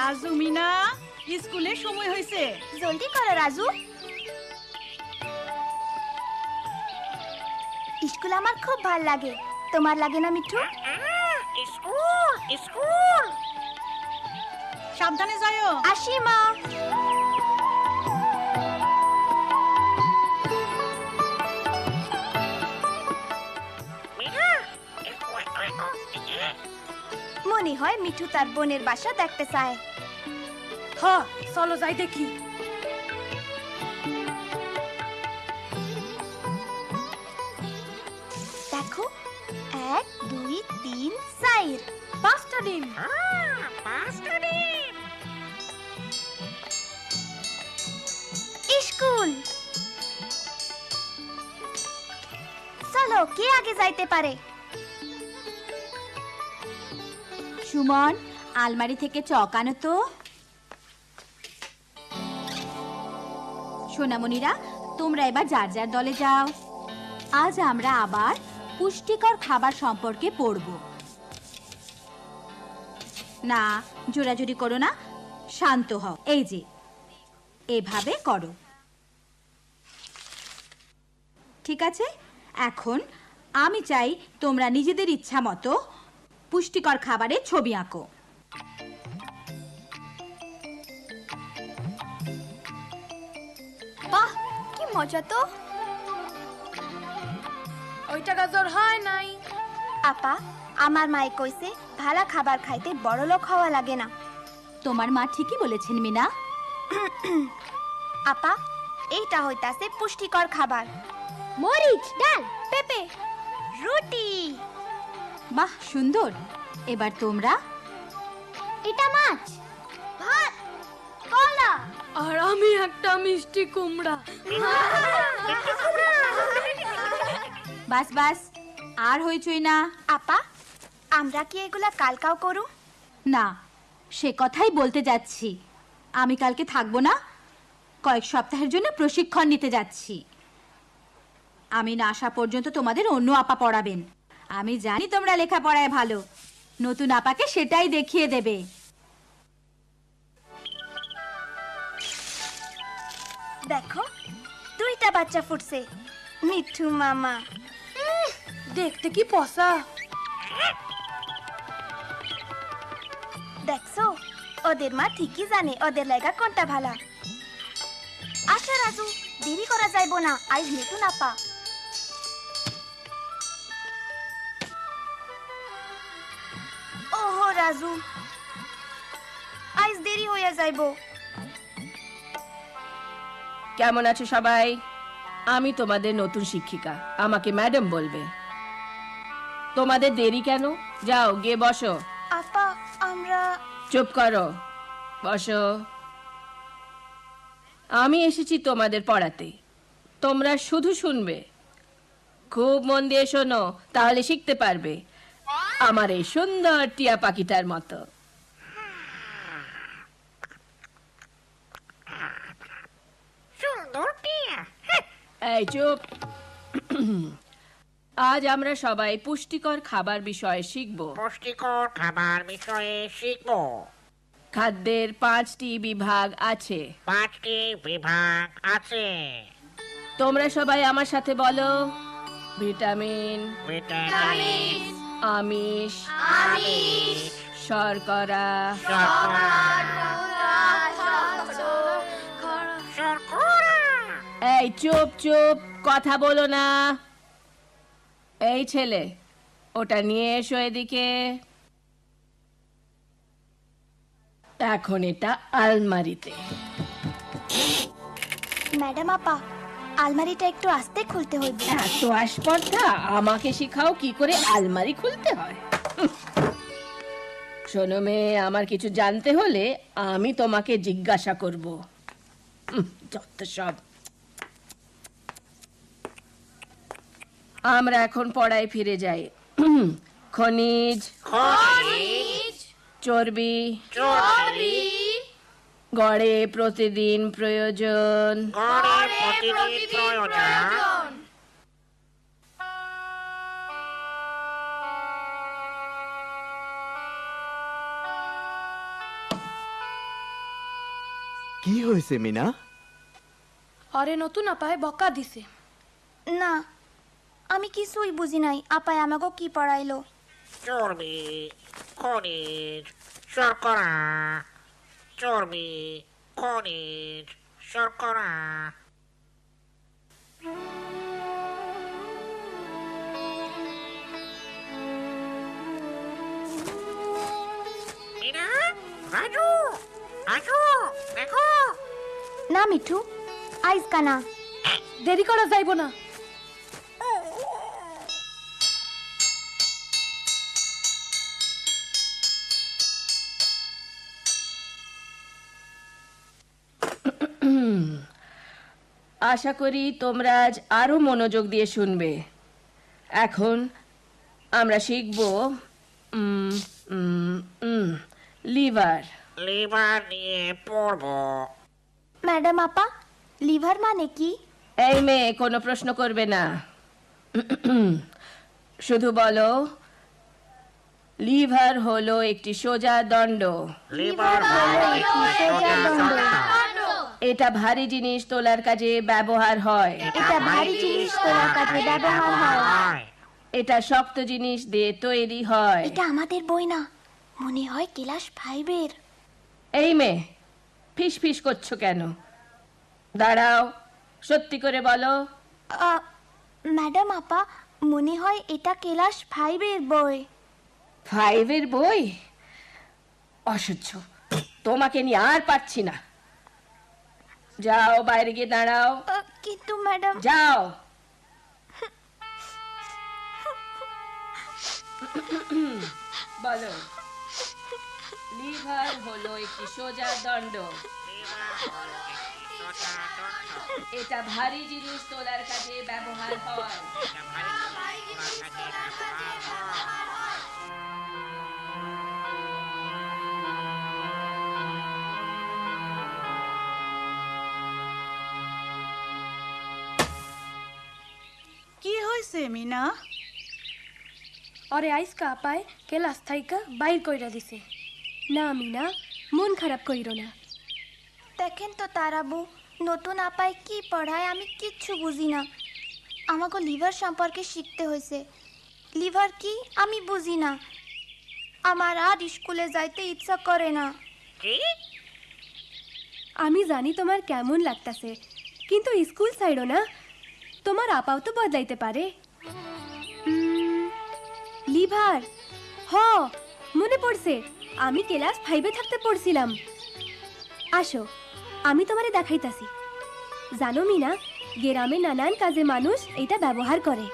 রাজু মিনা স্কুলে সময় হয়েছে, জলদি করো রাজু। স্কুল আমার খুব ভাল লাগে, তোমার লাগে না মিঠু? স্কুল স্কুল সাবধানে যাও। আসি মা। মনে হয় মিঠু তার বোনের বাসা দেখতে চায়। হ্যাঁ, চলো যাই দেখি। দেখো, 1 2 3 4 5টা ডিম। স্কুল। চলো, কে আগে যাইতে পারে? সুমন, আলমারি থেকে চক আনো তো। সোনামণিরা, তোমরা এবার যার যার দলে যাও। আজ আমরা আবার পুষ্টিকর খাবার সম্পর্কে পড়ব। না, জোরাজুরি করো না, শান্ত হও। এই যে এভাবে করো, ঠিক আছে? এখন আমি চাই তোমরা নিজেদের ইচ্ছা মতো পুষ্টিকর খাবারের ছবি আঁকো। বাহ, কি মজা তো। ওইটা গাজর হয় নাই। আপা, আমার মায়ে কইছে ভালো খাবার খাইতে বড়লোক হওয়া লাগে না। তোমার মা ঠিকই বলেছেন মিনা। আপা, এইটা হইতাছে পুষ্টিকর খাবার। মরিচ, ডাল, পেঁপে, রুটি। বাহ, সুন্দর। এবার তোমরা। এটা মাছ, ভাত, কলা। আর আমি একটা মিষ্টি কুমড়া। বাস বাস, আর হইচই না। আপা, আমরা কি এগুলা কালকাও করু? না, সে কথাই বলতে যাচ্ছি। আমি কালকে থাকবো না, কয়েক সপ্তাহের জন্য প্রশিক্ষণ নিতে যাচ্ছি। আমি না আসা পর্যন্ত তোমাদের অন্য আপা পড়াবেন। আমি জানি তোমরা লেখাপড়ায় ভালো, নতুন আপাকে সেটাই দেখিয়ে দেবে। দেখো, 2টা বাচ্চা ফুটছে। মিঠু মামা দেখতে কি পসা। দেখছো, ওদের মা ঠিকই জানে ওদের লাগা কোনটা ভালো। আচ্ছা রাজু, দেরি করা যাইবো না, আজ নতুন আপা। ওহো রাজু, আজ দেরি হইয়া যাইবো। কেমন আছো সবাই? আমি তোমাদের নতুন শিক্ষিকা, আমাকে ম্যাডাম বলবে। তোমাদের দেরি কেন? যাও গিয়ে বসো। আপা, আমরা। চুপ করো, বসো। আমি এসেছি তোমাদের পড়াতে, তোমরা শুধু শুনবে। খুব মন দিয়ে শোনো, তাহলে শিখতে পারবে, আমার এই সুন্দর টিয়া পাখিটার মতো। সুন্দর টিয়া। এই চুপ। আজ আমরা সবাই পুষ্টিকর খাবার বিষয়ে শিখব। পুষ্টিকর খাবার বিষয়ে শিখবো। খাদ্যের 5টি বিভাগ আছে। 5টি বিভাগ আছে। তোমরা সবাই আমার সাথে বলো। ভিটামিন, ভিটামিন, আমিষ, শর্করা, শর্করা। এই চুপ চুপ, কথা বলো না। এই ছেলে, ওটা নিয়ে এসো এদিকে। এখন এটা আলমারিতে। ম্যাডাম আপা, আলমারিটা একটু আস্তে খুলতে হইবে। এত আসপর্দা, আমাকে শিখাও কি করে আলমারি খুলতে হয়। শোনো মেয়ে, আমার কিছু জানতে হলে আমি তোমাকে জিজ্ঞাসা করব। যত সব। আমরা এখন পড়ায় ফিরে যাই। খনিজ, চর্বি, গড়ে প্রতিদিন প্রয়োজন। কি হয়েছে মিনা? অরে নতুন আপায় বকা দিছে। না, আমি কিছুই বুঝি নাই। আপায় আমাকে কি পড়াইলো? চর্বি, খনিজ, শর্করা। চর্বি, খনিজ, শর্করা। মিনা, রাজু, আসো, দেখো। না মিঠু, আইজ কানা। দেরি করা যাইব না। আশা করি তোমরা আজ আরো মনোযোগ দিয়ে শুনবে। এখন আমরা শিখব লিভার। লিভার নিয়ে পড়বো। ম্যাডাম আপা, লিভার মানে কি? এই মেয়ে কোনো প্রশ্ন করবে না, শুধু বলো লিভার হলো একটি সোজা দণ্ড। লিভার হলো একটি সোজা দণ্ড। এটা ভারী জিনিস তোলার কাজে ব্যবহার হয়। এটা ভারী জিনিস তোলার কাজে ব্যবহার হয়। এটা শক্ত জিনিস দিয়ে তৈরি হয়। এটা আমাদের বই না, মনে হয় ক্লাস 5-এর। এই মেয়ে ফিস ফিস করছো কেন? দাঁড়াও, সত্যি করে বলো। ম্যাডাম আপা, মনে হয় এটা ক্লাস 5-এর বই। 5-এর বই? অসহ্য, তোমাকে নিয়ে আর পারছি না। যাও বাইরে গিয়ে দাঁড়াও। কিন্তু ম্যাডাম, যাও। বলো লিভার হলো একটি সোজা দণ্ড। এটা ভারী জিনিস তোলার কাজে ব্যবহার হয়। কি হয়েছে মিনা? অরে আইসকা আপায় ক্লাস থাইকা বাইর কইরা দিছে। না মিনা, মন খারাপ কইরো না। দেখেন তো তারাবু, নতুন আপায় কি পড়ায় আমি কিচ্ছু বুঝি না। আমাকে লিভার সম্পর্কে শিখতে হয়েছে। লিভার কি আমি বুঝি না। আমার আর স্কুলে যাইতে ইচ্ছা করে না। কি? আমি জানি তোমার কেমন লাগতাছে, কিন্তু স্কুল ছাইড়ো না। তোমার আপাও তো বদলাইতে পারে। লিভার, হ মনে পড়ছে, আমি ক্লাস 5-এ থাকতে পড়ছিলাম। আসো, আমি তোমারে দেখাইতাছি। জানো মিনা, গ্রামে নানান কাজে মানুষ এটা ব্যবহার করে।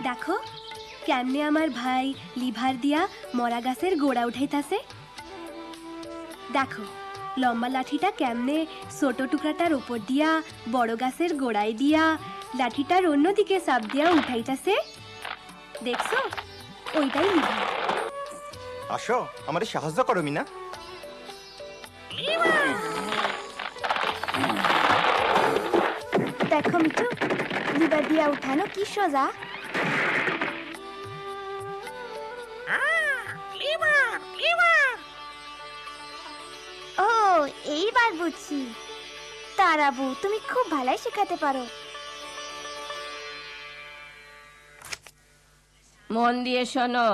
দেখো কেমনে আমার ভাই লিভার দিয়া মরা গাছের গোড়া উঠাইতাছে। দেখো লম্বা লাঠিটা কেমনে ছোট টুকরাটার উপর দিয়া বড় গাছের গোড়ায় দিয়া লাঠিটার অন্যদিকে চাপ দিয়া উঠাইতাছে। দেখছো, ওইটাই লিভার। আসো, আমারে সাহায্য করো মিনা। দেখো মিঠু, লিভার দিয়া উঠানো কি সোজা। Liver, liver. ও, এইবার বুঝছি। তারাবু, তুমি খুব ভালোই শেখাতে পারো। মন দিয়ে শোনো,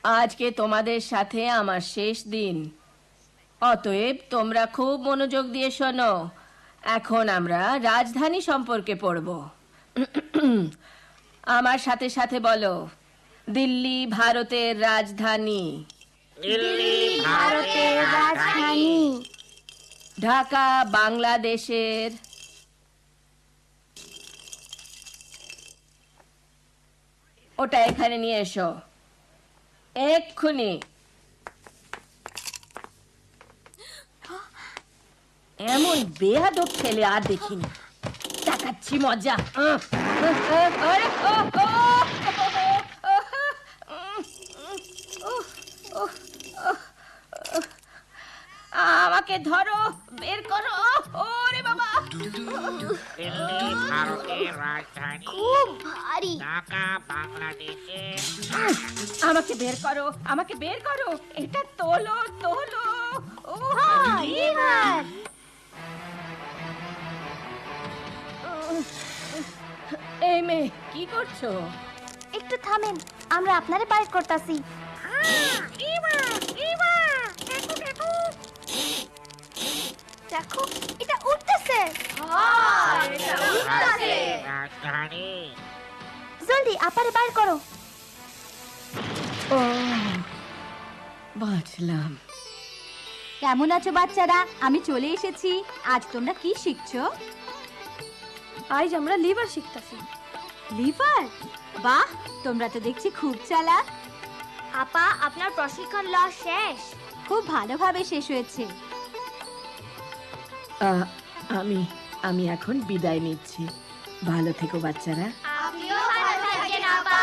আজকে তোমাদের সাথে আমার শেষ দিন। অতএব তোমরা খুব মনোযোগ দিয়ে শোনো। এখন আমরা রাজধানী সম্পর্কে পড়ব। আমার সাথে সাথে বলো, দিল্লি ভারতের রাজধানী। দিল্লি ভারতের রাজধানী। ঢাকা বাংলাদেশের। ওটা এখানে নিয়ে এসো এক্ষুনি। এমন বেয়াদব ছেলে আর দেখিনি। দেখাচ্ছি মজা। আরে, আমাকে ধরো, বের করো। ওরে বাবা। দিল্লি ভারতের রাজধানী, খুব ভারী। ঢাকা বাংলাদেশের। আমাকে বের করো, আমাকে বের করো, এটা তোলো তোলো। ও লিভার। এই মেয়ে কি করছো? একটু থামেন, আমরা আপনারে বাইর করতাছি। দেখো, এটা উঠতেছে। ভারতের রাজধানী। জলদি আপারে বাইর করো। ও বাঁচলাম। কেমন আছো বাচ্চারা? আমি চলে এসেছি। আজ তোমরা কি শিখছো? আজ আমরা লিভার শিখতাছি। লিভার? বাহ, তোমরা তো দেখছি খুব চালাক। আপা, আপনার প্রশিক্ষণ লওয়া শেষ। খুব ভালোভাবে শেষ হয়েছে। আমি এখন বিদায় নিচ্ছি। ভালো থেকো বাচ্চারা। আপনিও ভালো থাকেন আপা।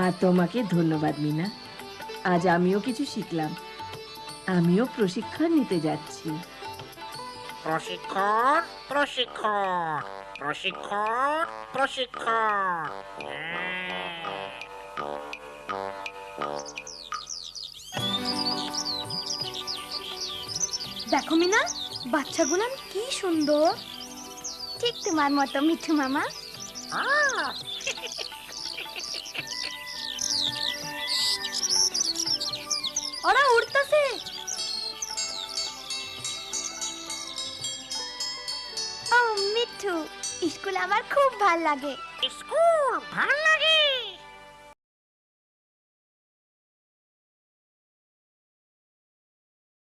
আর তোমাকে ধন্যবাদ মিনা। আজ আমিও কিছু শিখলাম। আমিও প্রশিক্ষণ নিতে যাচ্ছি। প্রশিক্ষণ, প্রশিক্ষণ, প্রশিক্ষণ, প্রশিক্ষণ। দেখো মিনা, বাচ্চাগুলান কি সুন্দর। ঠিক তোমার মতো মিঠু মামা। ওরা উড়তাছে। ও মিঠু, স্কুল আমার খুব ভাল লাগে। স্কুল ভাল